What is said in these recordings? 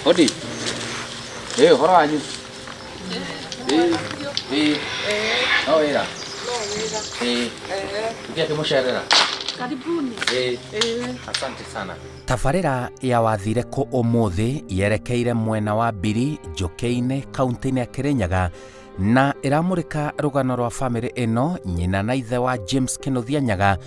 Odi. Horo wanyu. No wira. Ndiye mũcerera. Karibuni. Asante sana. Tabarĩra ya wathire kũ ũmũthĩ yerekeire mwena wa Mbiri, Njũkĩ-inĩ, kaunti-inĩ ya Kirinyaga na ĩramũrĩka rũgano rwa bamĩrĩ ĩno, nyina na ithe wa James Kinuthia Nyaga,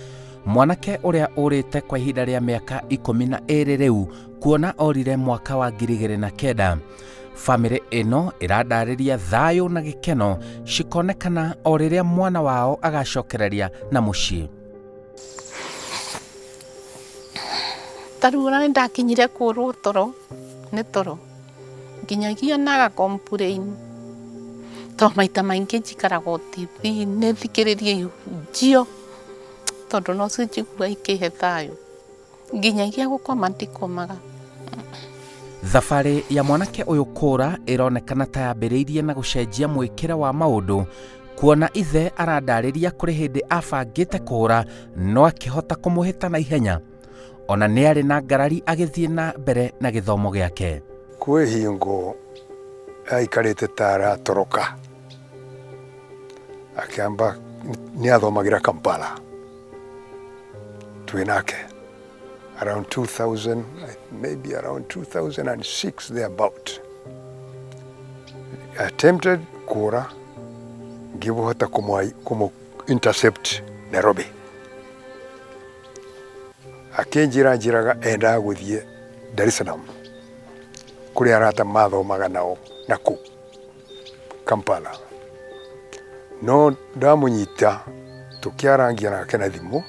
mwanake ũrĩa ũrĩte kwa ihinda rĩa mĩaka 12 rĩu, kuona orire mwaka wa 2009. Bamĩrĩ ĩno ĩrandarĩria thayũ na gĩkeno cikonekana o rĩrĩa mwana wao agacokereria na mũciĩ. Tarura ndakinyire kũrwo toro, nĩ toro. Nginyagia naga complain. To maita maingĩ njikaraga TV nĩ thikĩrĩrie njio. Tondũ no njigua ikĩhe thayũ. Nginyagia gũkoma ndikomaga. Thabarĩ ya mwanake ũyũ kũra ĩronekana ta yambĩrĩirie na gũcenjia mwĩkĩre wa maũndũ, kuona ithe arandarĩria kũrĩ hĩndĩ abangĩte kũra no akĩhota kũmũhĩta na ihenya. Ona nĩ arĩ na ngarari agĩthiĩ na mbere na gĩthomo gĩake. Kwĩ hingo aikarĩte ta aratoroka, akĩamba nĩ athomagĩra Kampala twĩ nake around 2000, maybe around 2006 thereabout. Attempted kũra, ngĩhota kũmũ intercept Nairobi. Akĩnjĩraga endaga gũthiĩ Dar es Salaam, kũrĩa arata mathomaga nao na kũu Kampala. No ndamũnyita tũkĩarangia nake na thimũ,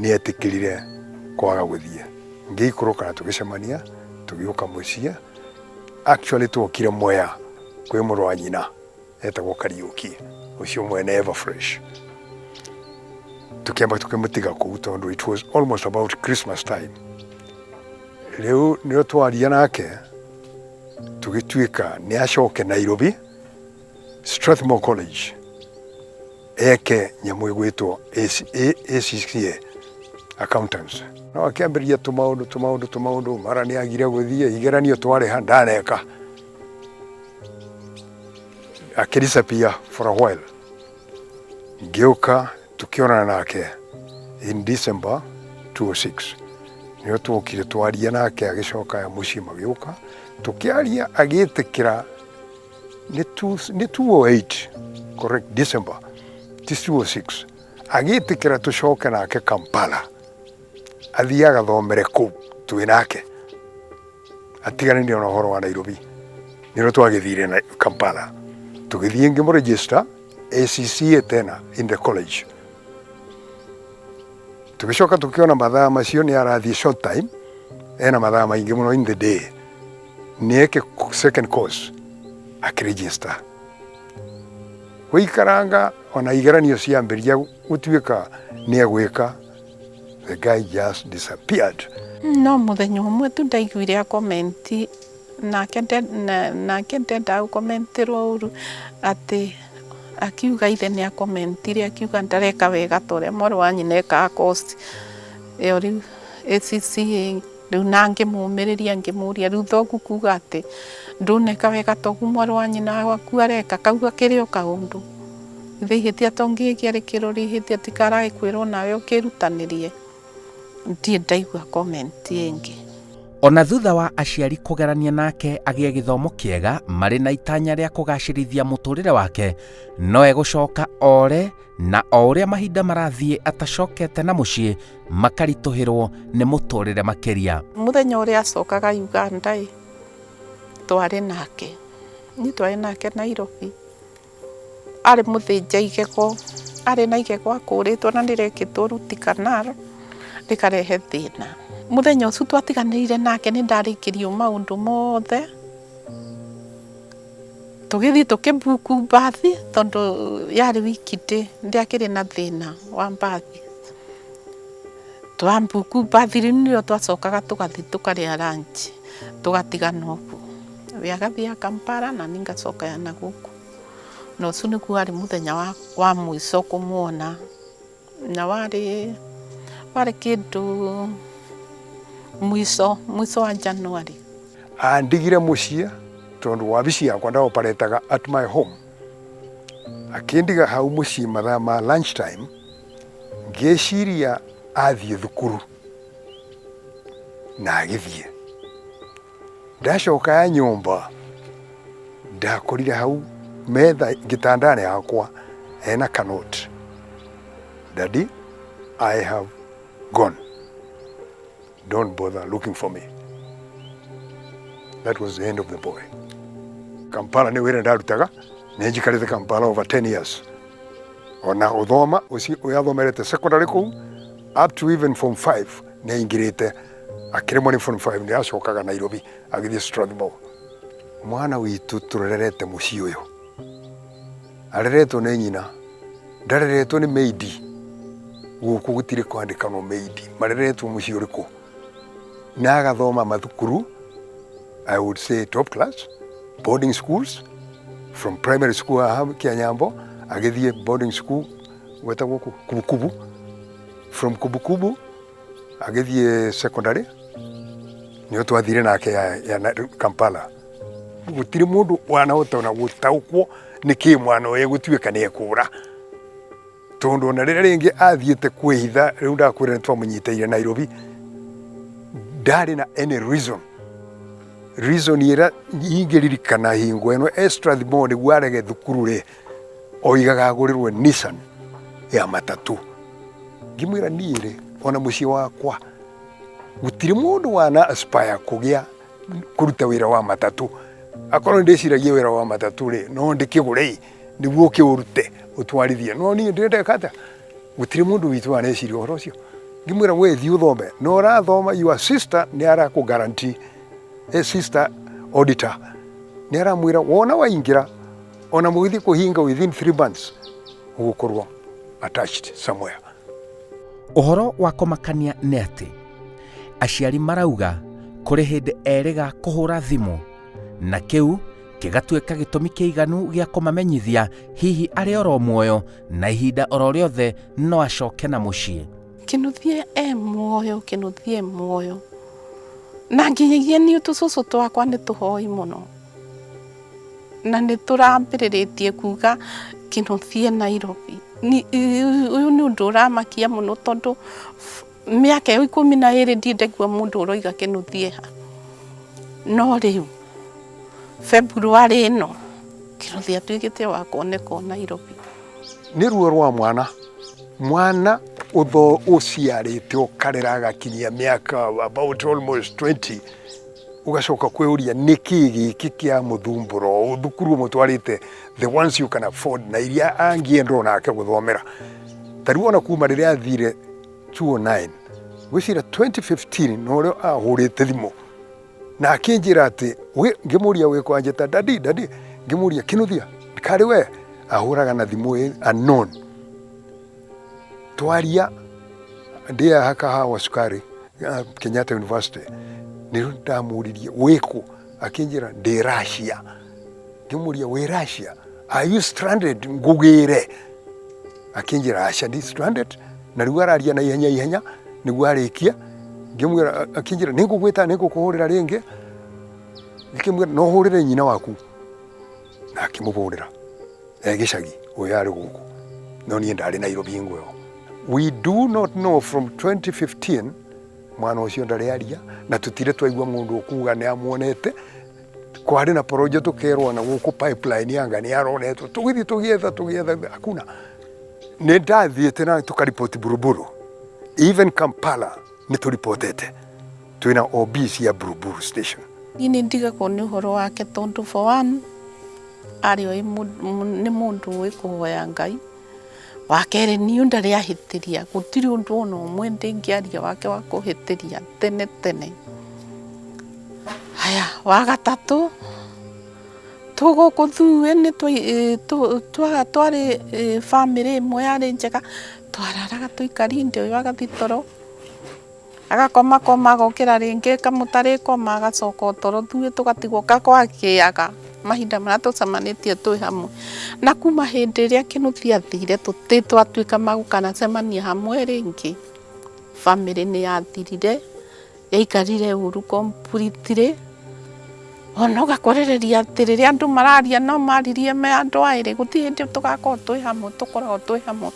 nĩ etĩkĩrire kwaga gũthiĩ. Ngĩikũrũka na tũgĩcemania, tũgĩũka mũciĩ. Actually twokire Mwea kwĩ mũrũ wa nyina etagwo Kariũki, ũcio mwene Everfresh. Tukĩamba tũkĩmũtiga kũu tondũ it was almost about Christmas time. Rĩu nĩo twaria nake tũgĩtuĩka nĩ acoke Nairobi, Strathmore College, eke nyamũ ĩgwĩtwo ACCA accountants. No akĩambĩrĩria tũmaũndũ mara nĩ agire gũthiĩ igeranio twarĩha ndaneka. Akĩdisappear for a while. Ngĩũka tukionana nake in December 2006. Nĩo twokire twaria nake agĩcoka mũciĩ magĩũka. Tukiaria agĩtĩkĩra nĩ 2008, correct, December 2006. Agĩtĩkĩra tũcoke nake Kampala. Athiaga thomere kũu twĩ nake. Atiganĩrie na ũhoro wa Nairobi. Nĩrĩo twagĩthire na Kampala. Tũgĩthiĩ ngĩmũregister ACCA tena in the college. Tugicoka tukiona mathaa macio nĩ arathiĩ short time, ena mathaa maingĩ mũno in the day. Nĩeke second course akĩregister. Gũikaranga ona igeranio ciambĩrĩria gũtuĩka nĩ agwĩka, the guy just disappeared. No mũthenya ũmwe tu ndaiguire komenti nake ndenda gũkomenterwo ũru atĩ akiuga ithe nĩ akomentire akiuga ndareka wega tore mũrũ wa nyina eka course ĩyo rĩu ACCA. Rĩu na ngĩmũmĩrĩria ngĩmũria rĩu thogu kuga atĩ ndũneka wega togu mũrũ wa nyina waku areka, kauga kĩrĩ o kaũndũ. Ithe ihĩtia tongĩgĩa rĩkĩrori ihĩtia tikarage kwĩrwo nawe ũkĩrutanĩrie. Ndiĩ ndaigua komenti ĩngĩ. Ona thutha wa aciari kũgerania nake agĩe gĩthomo kĩega marĩ na itanya rĩa kũgacĩrithia mũtũrĩre wake, no egũcoka ore na o ũrĩa mahinda marathiĩ atacokete na mũciĩ makaritũhĩrwo nĩ mũtũrĩre makĩria. Mũthenya ũrĩa acokaga Uganda twarĩ nake. Nĩ twarĩ nake Nairobi. Arĩ mũthĩnja igego, arĩ na igego akũrĩtwo na nĩrekĩtwo ruti kanaro rĩkarehe thĩna. Mũthenya ũcio twatiganĩire nake nĩ ndarĩkĩrio maũndũ mothe. Tũgĩthiĩ tũkĩbuku mbathi tondũ yarĩ wikiti ndiakĩrĩ na thĩna wa mbathi. Twambuku mbathi rĩu nĩrĩo twacokaga tũgathiĩ tũkarĩa lunch tũgatigana ũguo. We agathiĩ Kampala na niĩ ngacoka na gũkũ. Na ũcio nĩguo warĩ mũthenya wa mũico kũmuona. Na warĩ kĩndũ mwiso wa Januari. andigire mũciĩ tondu wabici yakwa ndaoparetaga at my home. Akindiga hau mũciĩ mathaa ma lunch time, ngeciria athiĩ thukuru na agĩthiĩ. Ndacoka nyũmba ndakorire hau metha gĩtandane yakwa hena kanote, Daddy, I have gone. Don't bother looking for me. That was the end of the boy. Kampala nĩ wĩra ndarutaga, nĩ njikarĩte Kampala over 10 years. Ona ũthoma ũcio athomerete secondary kũu up to even form 5 nĩ aingĩrĩte, akĩrĩmwo nĩ form 5 nĩ acokaga Nairobi agĩthiĩ Strathmore. Mwana witũ tũrerete mũciĩ ũyũ, areretwo nĩ nyina, ndareretwo nĩ maidi. Gũkũ gũtirĩ kwandĩkanwo maidi, mareretwo mũciĩ ũrĩkũ, na agathoma mathukuru, I would say top class, boarding schools, from primary school Kianyambo, agĩthiĩ boarding school wetagwo Kubukubu, from Kubukubu agĩthiĩ secondary, nĩo twathire nake ya Kampala. Gũtirĩ mũndũ wanahota na gũtaũkwo nĩkĩ mwana ũyũ gũtuĩka nĩ ekũra, tondu ona rĩrĩa rĩngĩ athiĩte kwĩhitha, rĩu ndakwĩra nĩ twamũnyitĩire Nairobi, ndarĩ na any reason ĩrĩa ingĩririkana hingo ĩno Strathmore nĩguo arege thukuru-rĩ, oigaga agũrĩrwo Nissan ya matatu. Ngĩmwĩra niĩ-rĩ, ona mũciĩ wakwa gũtirĩ mũndũ wana aspire kũruta wĩra wa matatu. Akorwo ndĩciragia wĩra wa matatu-rĩ, no ndĩkĩgũre nĩguo ũkĩũrute ũtwarithie, no niĩ ndĩreka atĩa? Gũtirĩ mũndũ witũ waneciria ũhoro ũcio. Ngĩmwĩra we thiĩ ũthome, no ũrathoma, your sister nĩ arakũ guarantee, sister auditor nĩ aramwĩra wona waingĩra ona mũgĩthiĩ kũhinga within 3 months ũgũkorwo attached somewhere. Ũhoro wa kũmakania nĩ atĩ aciari marauga kũrĩ hĩndĩ erĩga kũhũra thimũ, na kĩu kĩgatuĩka gĩtũmi kĩiganu gĩa kũmamenyithia hihi arĩ oro muoyo na ihinda oro rĩothe no acoke na mũciĩ. Kinuthia muoyo, Kinuthia muoyo. Na nginyagia nĩ tũcũcũ twakwa nĩ tũhoi mũno, na nĩ tũrambĩrĩrĩtie kuga Kinuthia Nairobi. Ũyũ nĩ ũndũ ũramakia mũno tondũ mĩaka 12 ndindaigua mũndũ ũroiga Kinuthia. No rĩu February ĩno Kinuthia atuĩkĩte wa kuoneka Nairobi. Nĩ ruo rwa mwana ũciarĩte ũkarera agakinyia mĩaka about almost 20, ugacoka kwĩũria nĩkĩ gĩkĩ kĩa mũthumbũro thukuru mũtwarĩte the ones you can afford na iria angĩenda onake gũthomera. Tarĩu ona kuma rĩrĩa athire 2009 gwĩcira 2015 no rĩo ahũrĩte thimũ na akĩnjĩra atĩ ngĩmũria wĩkwa njĩta Daddy, ngĩmũria Kinuthia karĩ we, ahũraga na thimũ unknown. Twaria ndĩa hakahawa Sukari Kenyatta University, nĩ ndamũririe wĩkũ, akĩnjĩra ndĩ Russia. Ngĩmũria wĩ Russia, are you stranded? Ngũgĩre. Akĩnjĩra aca ndi stranded, na rĩu araria na ihenya nĩguo arĩkia. Ngĩmwĩra, akĩnjĩra nĩngũgwĩta nĩngũkũhũrĩra rĩngĩ. Ngĩmwĩra no hũrĩre nyina waku, na akĩmũhũrĩra gĩcagi ũyũ arĩ gũkũ, no niĩ ndarĩ Nairobi hingo ĩyo. We do not know from 2015 mwana ũcio ndarĩ aria, na tutire twaigua mũndũ kuga nĩ amuonete. Kwarĩ na porojo tũkerwo na gũkũ pipeline yanga nĩ aronetwo, tũgĩetha hakuna. Nĩ ndathiĩte na tũkaripoti Buruburu, even Kampala nĩ tũripotete twĩna OB cia Buruburu station. Niĩ nĩ ndigagwo nĩ ũhoro wake tondũ for one arĩ nĩ mũndũ ũĩ kũhoya Ngai. Wa kerĩ niĩ ndarĩ ahĩtĩria, gũtirĩ ũndũ ona ũmwe ndĩngĩaria wake wa kũhĩtĩria tene. Haya, wa gatatũ tũgũkũ thuwe nĩ twarĩ family ĩmwe yarĩ njega, twararaga tũikari ndĩ ũyũ agathi toro, agakoma agokĩra rĩngĩ kamũtarĩ koma agacoka toro, thuwe tũgatigwo kakwakiaga mahinda marĩa tũcemanĩtie twĩ hamwe. Na kuma hĩndĩ ĩrĩa Kinuthia athire twatuĩka magũkana cemania hamwe rĩngĩ, family nĩ yathirire, yaikarire ũru completely, ona ũgakũrĩrĩria atĩ rĩrĩa andũ mararia no maririe me andũ aĩrĩ gũtirĩ hĩndĩ tũgakorwo twĩ hamwe tũkoragwo twĩ hamwe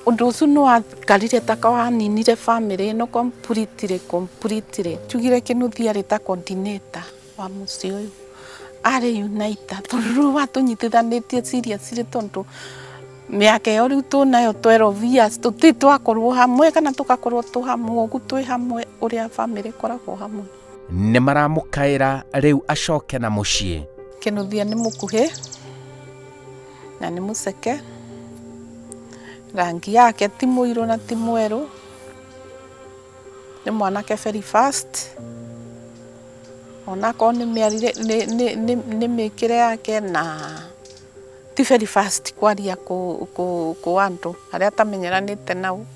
ũndũ ũcio nĩ wakarire taka waninire family ĩno completely tugire Kinuthia arĩ ta coordinator wa mũciĩ ũyũ arĩ uniter tondũ rĩu watũnyitithanĩtie seriously tondũ mĩaka ĩyo rĩu twĩnayo 12 years tũtirĩ twakorwo hamwe kana tũgakorwo twĩ hamwe ũguo twĩ hamwe ũrĩa family ĩkoragwo hamwe. Nĩ maramũkaĩra rĩu acoke na mũciĩ. Kinuthia nĩ mũkuhĩ na nĩ mũceke, rangi yake ti mũirũ na ti mwerũ, nĩ mwanake very fast, onakorwo nĩ mĩkĩre yake na ti very fast kwaria kũ andũ arĩa atamenyeranĩte nao,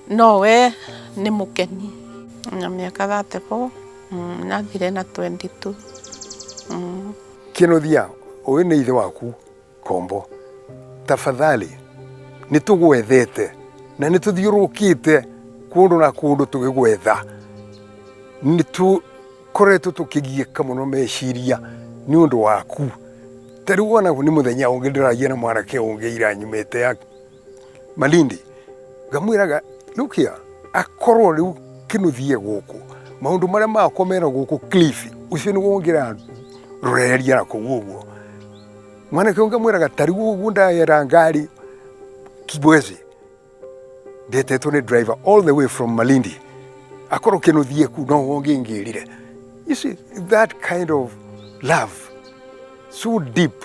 no we nĩ mũkeni na mĩaka 34 na thire na 22. Kinuthia, ũyũ nĩ ithe waku Kombo, tafadhali nĩ tũgwethete na nĩ tũthiũrũkĩte kũndũ na kũndũ tũgĩgwetha, nĩ tũkoretwo tũkĩgiĩka mũno meciria nĩ ũndũ waku. Ta rĩu wona nĩ mũthenya ũngĩ ndĩragia na mwanake ũngĩ ira nyumĩte ya Malindi, ngamwĩraga look here, akorwo rĩu Kinuthia gũkũ maũndũ marĩa makwa mena gũkũ Cliff ũcio nĩ wongerera rũreria na kũu ũguo. Mwanake ũngĩ mwĩraga ta rĩu ũguo ndayera ngari Kibwezi ndetetwo nĩ driver all the way from Malindi, akorwo Kinuthia ku no wonge ngĩrire. You see that kind of love so deep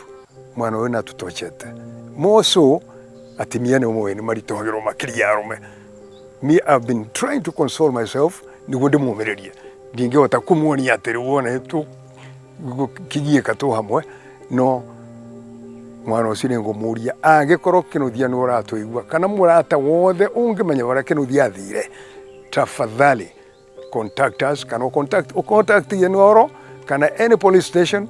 mwana ũyũ natũtochete more so atimia nĩ ũmwe nĩ maritohagĩrwo makĩria arũme. Me, I've been trying to console myself nĩguo ndĩmũmĩrĩrie, ndingĩhota kũmuonia atĩ rĩu wona tũkĩgiĩka tũ hamwe, no mwana ũcio nĩ ngũmũria angĩkorwo Kinuthia nĩ ũratũigua kana mũrata wothe ũngĩmenya ũrĩa Kinuthia athire, tafadhali contact us kana contact Yenoro kana any police station,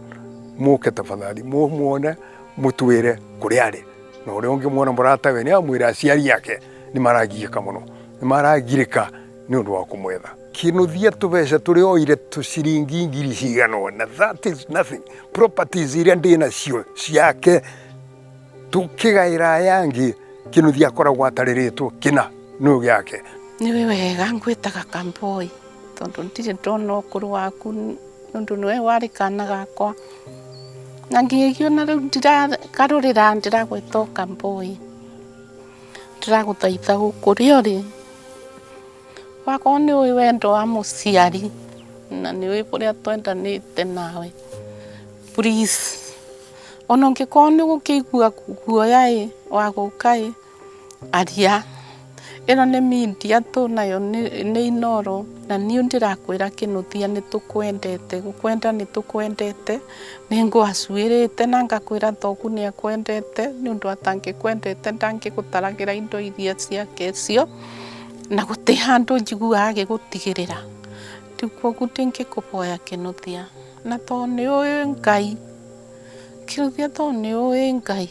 mũke tafadhali mũmuone mũtwĩre kũrĩa arĩ, na ũrĩa ũngĩmuona mũrata we nĩ amwĩra aciari yake nĩ maragiĩka mũno, nĩ maragirĩka nĩ ũndũ wa kũmwetha. Kinuthia tũbeca tũrĩa oire tũciringi ngiri cigana ũna, that is nothing. Properties iria ndĩ nacio ciake tũkĩgaĩra yangĩ Kinuthia akoragwo atarĩrĩtwo kĩna nũũ gĩake. Nĩ wega ngwĩtaga Kamboi tondũ ndirĩ ndona ũkũrũ waku nĩũndũ nĩwe warĩ kana gakwa, na ngĩgĩa na rĩu ndĩragarũrĩra ndĩragwĩta Kamboi, ndĩragũthaitha kũrĩa ũrĩ wakorwo nĩ ũĩ wendo wa mũciari na nĩ ũĩ ũrĩa twendanĩte nawe, please ona ũngĩkorwo nĩ gũkĩigua guoya wa gũka aria. Ĩno nĩ media tũnayo nĩ Inoro, na niĩ ndĩrakwĩra Kinuthia nĩ tũkwendete, gũkwenda nĩ tũkwendete, nĩ ngwacuĩrĩte na ngakwĩra thogu nĩ akwendete nĩ ũndũ atangĩkwendete ndangĩgũtaragĩra indo iria ciake cio, na gũtĩ handũ njiguaga agĩgũtigĩrĩra. Rĩu kwoguo ndingĩkũhoya Kinuthia, na tondũ nĩ ũĩ Ngai Kinuthia, tondũ nĩ ũĩ Ngai,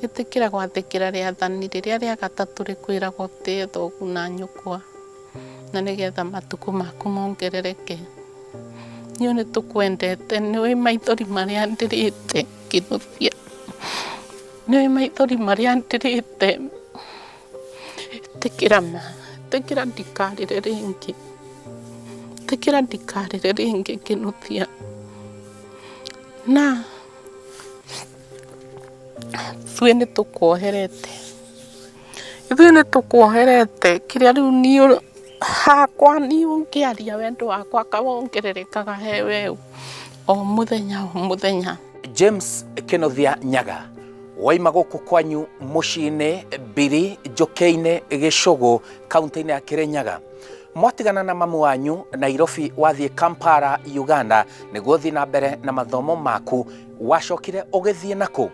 ĩtĩkĩra gwathĩkĩra rĩathani rĩrĩa rĩa gatatũ rĩkwĩragwo tĩe thogu na nyũkwa, na nĩgetha matukũ maku mongerereke. Niĩ nĩ tũkwendete, nĩ ũĩ maithori marĩa ndĩrĩte Kinuthia, nĩ ũĩ maithori marĩa ndĩrĩte. Ĩtĩkĩra ndikarĩre rĩngĩ, ĩtĩkĩra ndikarĩre rĩngĩ Kinuthia, na ithuĩ nĩ tũkuoherete, kĩrĩa rĩu niĩ hakwa niĩ ũngĩaria wendo wakwa kawongererekaga he weũ o mũthenya. James Kinuthia Nyaga waima gũkũ kwanyu mũciĩ-inĩ Mbiri Njũkĩ-inĩ Gĩcũgũ kaunti-inĩ ya Kirinyaga, mwatigana na mamu wanyu Nairobi wathiĩ Kampala Uganda nĩguo thiĩ na mbere na mathomo maku, wacokire ũgĩthiĩ nakũ?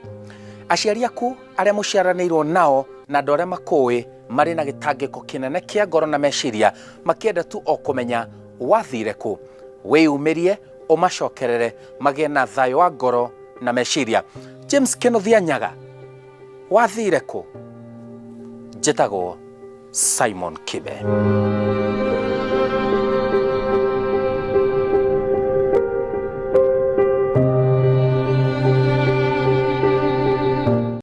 Aciari aku arĩa mũciaranĩirwo nao na andũ arĩa makũĩ marĩ na gĩtangĩko kĩnene kĩa ngoro na meciria, makĩenda tu o kũmenya wathire kũ. Wĩyumĩrie ũmacokerere magĩe na thayũ wa ngoro na meciria. James Kinuthia Nyaga, wathire kũ? Njĩtagwo Simon Kibe.